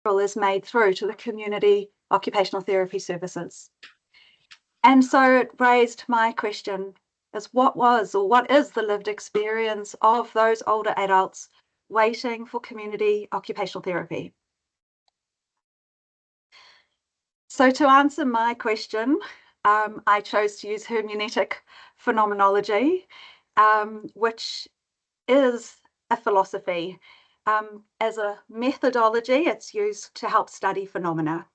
is made through to the Community Occupational Therapy services. And so it raised my question is what is the lived experience of those older adults waiting for community occupational therapy? So to answer my question, I chose to use hermeneutic phenomenology, which is a philosophy. As a methodology, it's used to help study phenomena.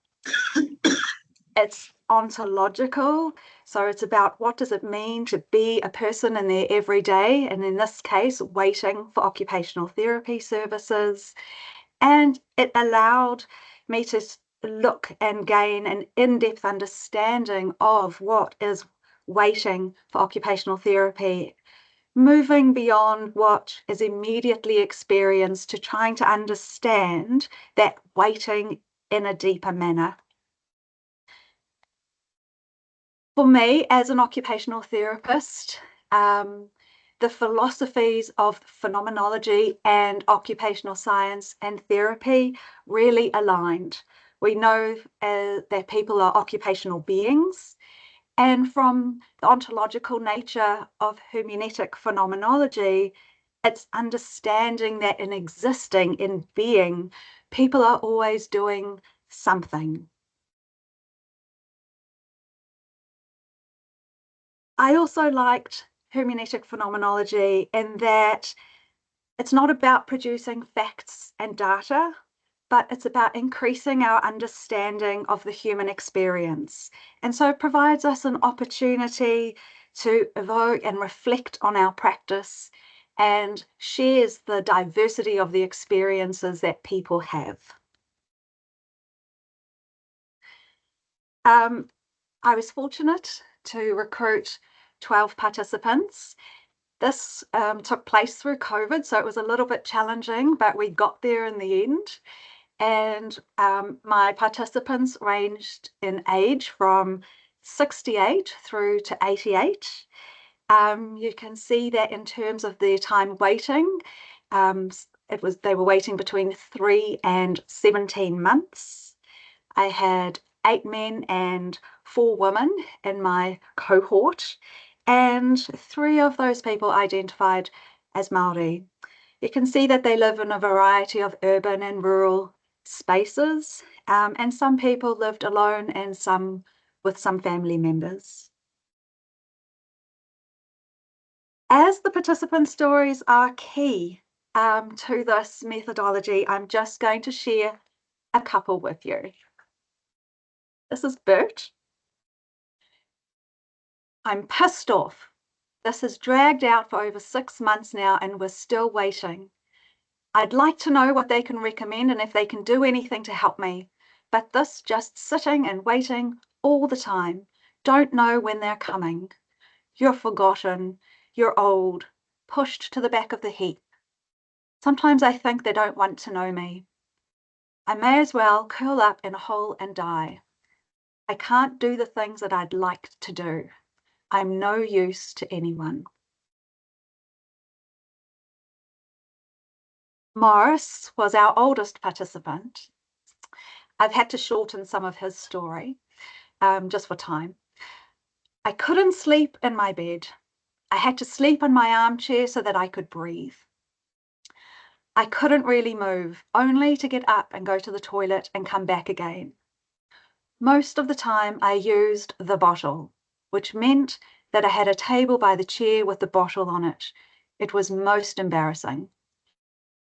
It's ontological, so it's about what does it mean to be a person in their everyday, and in this case, waiting for occupational therapy services. And it allowed me to look and gain an in-depth understanding of what is waiting for occupational therapy, moving beyond what is immediately experienced to trying to understand that waiting in a deeper manner. For me, as an occupational therapist, the philosophies of phenomenology and occupational science and therapy really aligned. We know that people are occupational beings, and from the ontological nature of hermeneutic phenomenology, it's understanding that in existing, in being, people are always doing something. I also liked hermeneutic phenomenology in that it's not about producing facts and data, but it's about increasing our understanding of the human experience. And so it provides us an opportunity to evoke and reflect on our practice and shares the diversity of the experiences that people have. I was fortunate to recruit 12 participants. This took place through COVID, so it was a little bit challenging, but we got there in the end. And my participants ranged in age from 68 through to 88. You can see that in terms of their time waiting, they were waiting between 3 and 17 months. I had 8 men and 4 women in my cohort, and 3 of those people identified as Māori. You can see that they live in a variety of urban and rural spaces, and some people lived alone and some with some family members. As the participant stories are key to this methodology, I'm just going to share a couple with you. This is Bert. I'm pissed off. This has dragged out for over 6 months now and we're still waiting. I'd like to know what they can recommend and if they can do anything to help me. But this just sitting and waiting all the time. Don't know when they're coming. You're forgotten. You're old. Pushed to the back of the heap. Sometimes I think they don't want to know me. I may as well curl up in a hole and die. I can't do the things that I'd like to do. I'm no use to anyone. Morris was our oldest participant. I've had to shorten some of his story, just for time. I couldn't sleep in my bed. I had to sleep in my armchair so that I could breathe. I couldn't really move, only to get up and go to the toilet and come back again. Most of the time I used the bottle, which meant that I had a table by the chair with the bottle on it. It was most embarrassing.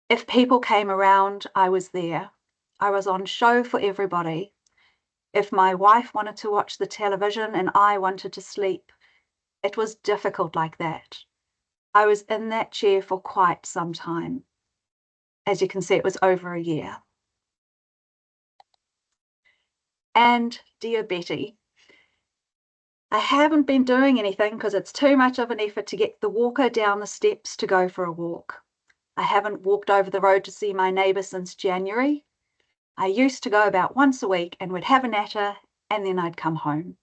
If people came around, I was there. I was on show for everybody. If my wife wanted to watch the television and I wanted to sleep, it was difficult like that. I was in that chair for quite some time. As you can see, it was over a year. And dear Betty, I haven't been doing anything because it's too much of an effort to get the walker down the steps to go for a walk. I haven't walked over the road to see my neighbour since January. I used to go about once a week and would have a natter and then I'd come home.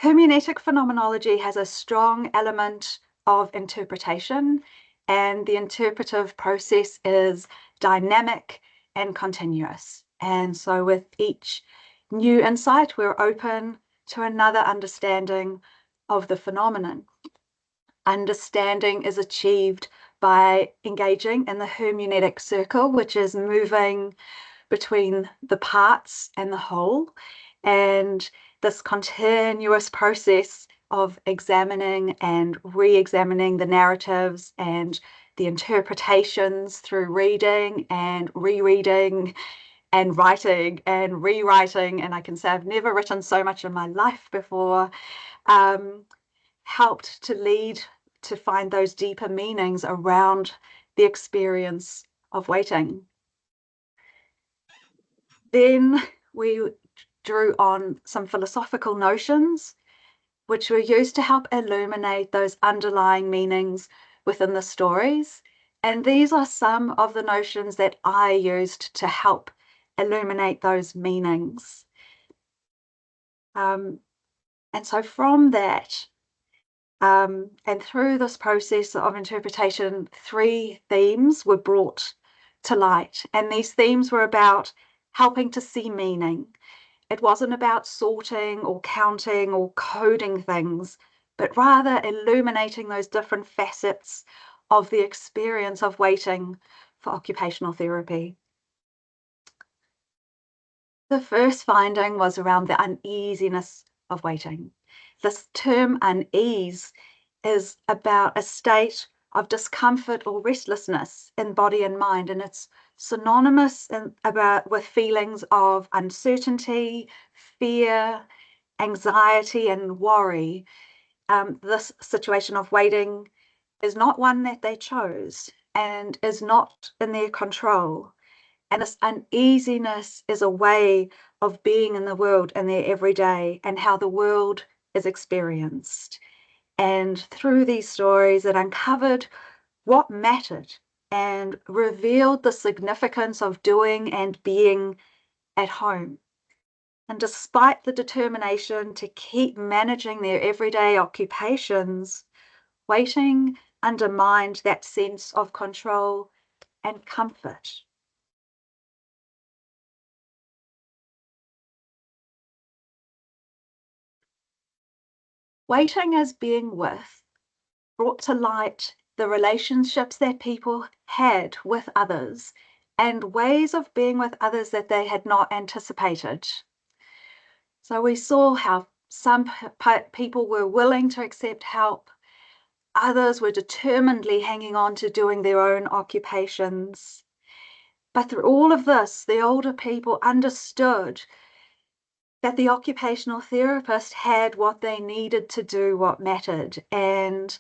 Hermeneutic phenomenology has a strong element of interpretation, and the interpretive process is dynamic and continuous. And so with each new insight, we're open to another understanding of the phenomenon. Understanding is achieved by engaging in the hermeneutic circle, which is moving between the parts and the whole, and this continuous process of examining and re-examining the narratives and the interpretations through reading and rereading and writing and rewriting. And I can say I've never written so much in my life before, helped to lead to find those deeper meanings around the experience of waiting. Then we drew on some philosophical notions which were used to help illuminate those underlying meanings within the stories. And these are some of the notions that I used to help illuminate those meanings. And so from that, and through this process of interpretation, 3 themes were brought to light. And these themes were about helping to see meaning. It wasn't about sorting or counting or coding things, but rather illuminating those different facets of the experience of waiting for occupational therapy. The first finding was around the uneasiness of waiting. This term unease is about a state of discomfort or restlessness in body and mind, and it's synonymous with feelings of uncertainty, fear, anxiety, and worry. This situation of waiting is not one that they chose and is not in their control. And this uneasiness is a way of being in the world in their everyday and how the world is experienced. And through these stories, it uncovered what mattered and revealed the significance of doing and being at home. And despite the determination to keep managing their everyday occupations, waiting undermined that sense of control and comfort. Waiting as being with brought to light the relationships that people had with others and ways of being with others that they had not anticipated. So we saw how some people were willing to accept help, others were determinedly hanging on to doing their own occupations. But through all of this, the older people understood that the occupational therapist had what they needed to do what mattered. And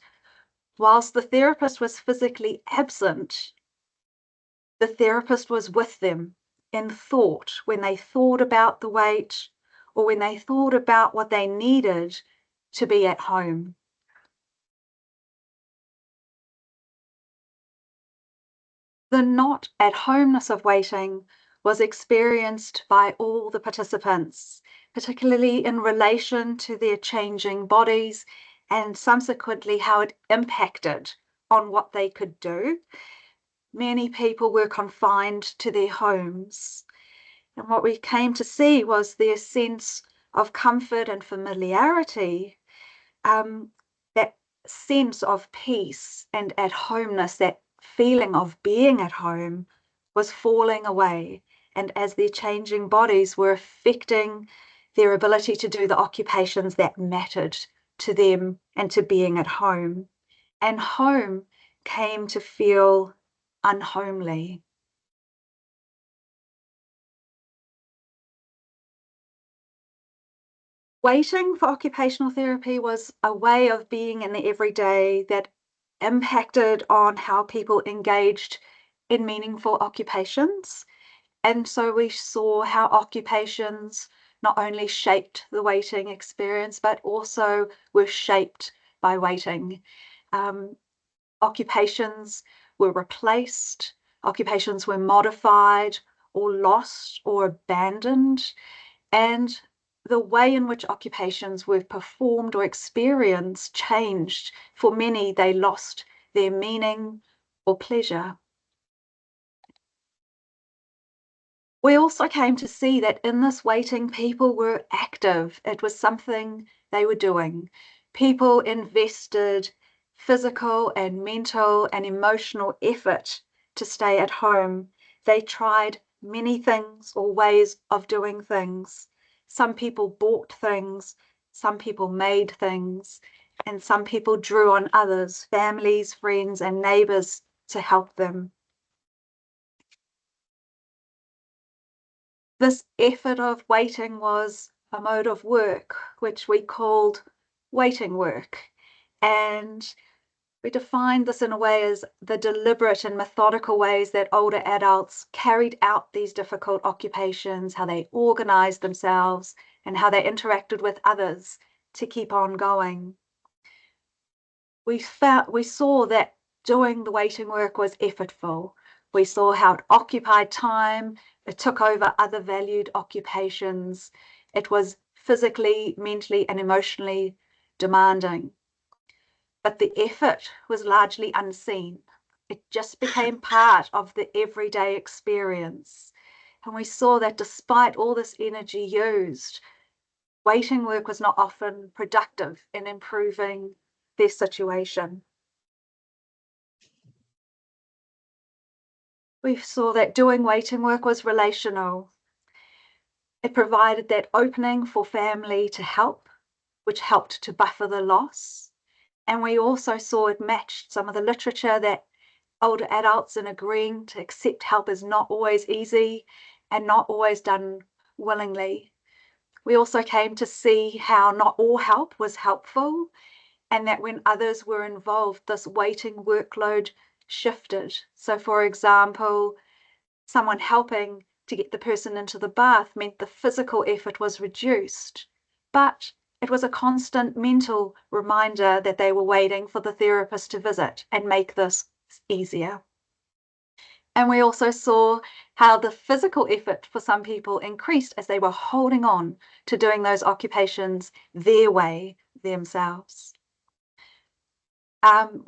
whilst the therapist was physically absent, the therapist was with them in thought when they thought about the wait or when they thought about what they needed to be at home. The not at homeness of waiting was experienced by all the participants, particularly in relation to their changing bodies and subsequently how it impacted on what they could do. Many people were confined to their homes. And what we came to see was their sense of comfort and familiarity, that sense of peace and at homeness, that feeling of being at home was falling away. And as their changing bodies were affecting their ability to do the occupations that mattered to them and to being at home. And home came to feel unhomely. Waiting for occupational therapy was a way of being in the everyday that impacted on how people engaged in meaningful occupations. And so we saw how occupations not only shaped the waiting experience, but also were shaped by waiting. Occupations were replaced, occupations were modified or lost or abandoned, and the way in which occupations were performed or experienced changed. For many, they lost their meaning or pleasure. We also came to see that in this waiting, people were active. It was something they were doing. People invested physical and mental and emotional effort to stay at home. They tried many things or ways of doing things. Some people bought things, some people made things, and some people drew on others, families, friends, and neighbors to help them. This effort of waiting was a mode of work, which we called waiting work. And we defined this in a way as the deliberate and methodical ways that older adults carried out these difficult occupations, how they organized themselves, and how they interacted with others to keep on going. We saw that doing the waiting work was effortful. We saw how it occupied time, it took over other valued occupations. It was physically, mentally, and emotionally demanding. But the effort was largely unseen. It just became part of the everyday experience. And we saw that despite all this energy used, waiting work was not often productive in improving their situation. We saw that doing waiting work was relational. It provided that opening for family to help, which helped to buffer the loss. And we also saw it matched some of the literature that older adults in agreeing to accept help is not always easy and not always done willingly. We also came to see how not all help was helpful, and that when others were involved, this waiting workload shifted. So, for example, someone helping to get the person into the bath meant the physical effort was reduced, but it was a constant mental reminder that they were waiting for the therapist to visit and make this easier. And we also saw how the physical effort for some people increased as they were holding on to doing those occupations their way themselves.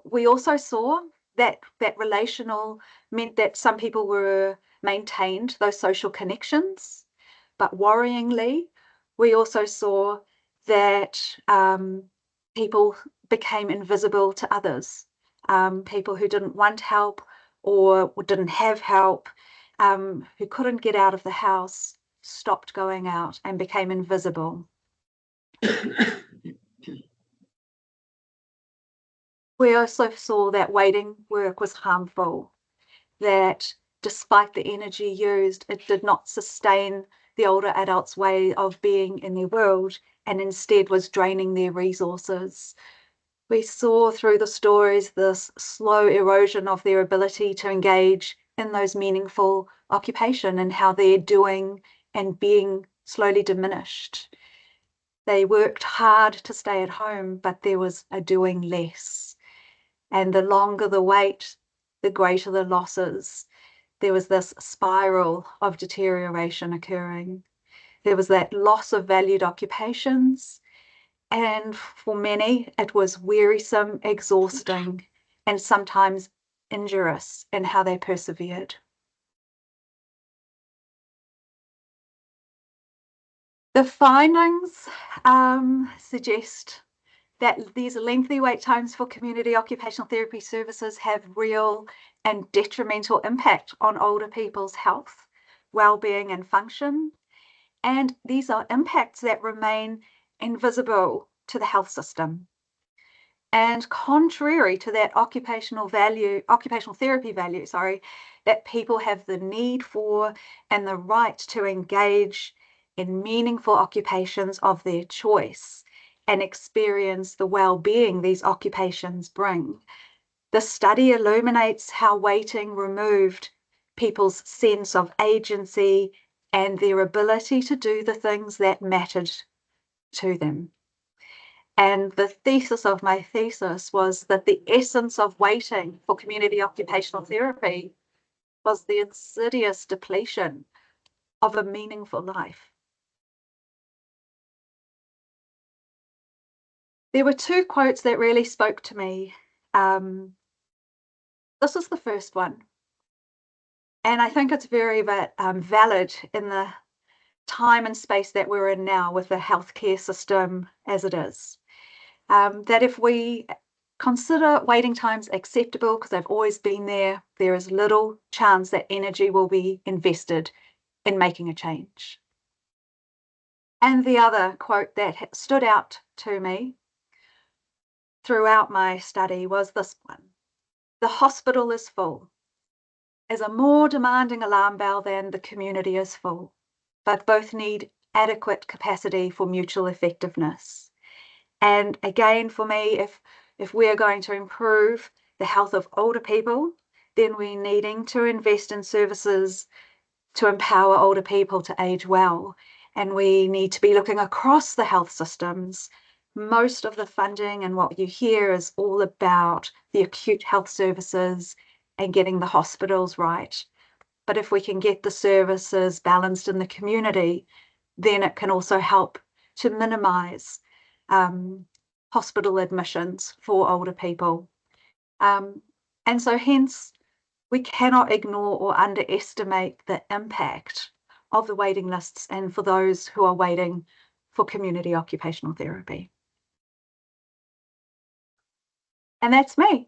We also saw that relational meant that some people were maintained those social connections, but worryingly, we also saw that people became invisible to others. People who didn't want help or didn't have help, who couldn't get out of the house, stopped going out and became invisible. We also saw that waiting work was harmful, that despite the energy used, it did not sustain the older adults' way of being in their world and instead was draining their resources. We saw through the stories this slow erosion of their ability to engage in those meaningful occupation and how their doing and being slowly diminished. They worked hard to stay at home, but there was a doing less. And the longer the wait, the greater the losses. There was this spiral of deterioration occurring. There was that loss of valued occupations. And for many, it was wearisome, exhausting, and sometimes injurious in how they persevered. The findings suggest that these lengthy wait times for community occupational therapy services have real and detrimental impact on older people's health, well-being, and function. And these are impacts that remain invisible to the health system. And contrary to that occupational therapy value, that people have the need for and the right to engage in meaningful occupations of their choice and experience the well-being these occupations bring. The study illuminates how waiting removed people's sense of agency and their ability to do the things that mattered to them. And the thesis of my thesis was that the essence of waiting for community occupational therapy was the insidious depletion of a meaningful life. There were two quotes that really spoke to me. This is the first one. And I think it's very valid in the time and space that we're in now with the healthcare system as it is. That if we consider waiting times acceptable because they've always been there, there is little chance that energy will be invested in making a change. And the other quote that stood out to me throughout my study was this one: "The hospital is full, is a more demanding alarm bell than the community is full, but both need adequate capacity for mutual effectiveness." And again, for me, if we're going to improve the health of older people, then we're needing to invest in services to empower older people to age well. And we need to be looking across the health systems. Most of the funding and what you hear is all about the acute health services and getting the hospitals right. But if we can get the services balanced in the community, then it can also help to minimize hospital admissions for older people. And so hence, we cannot ignore or underestimate the impact of the waiting lists and for those who are waiting for community occupational therapy. And that's me.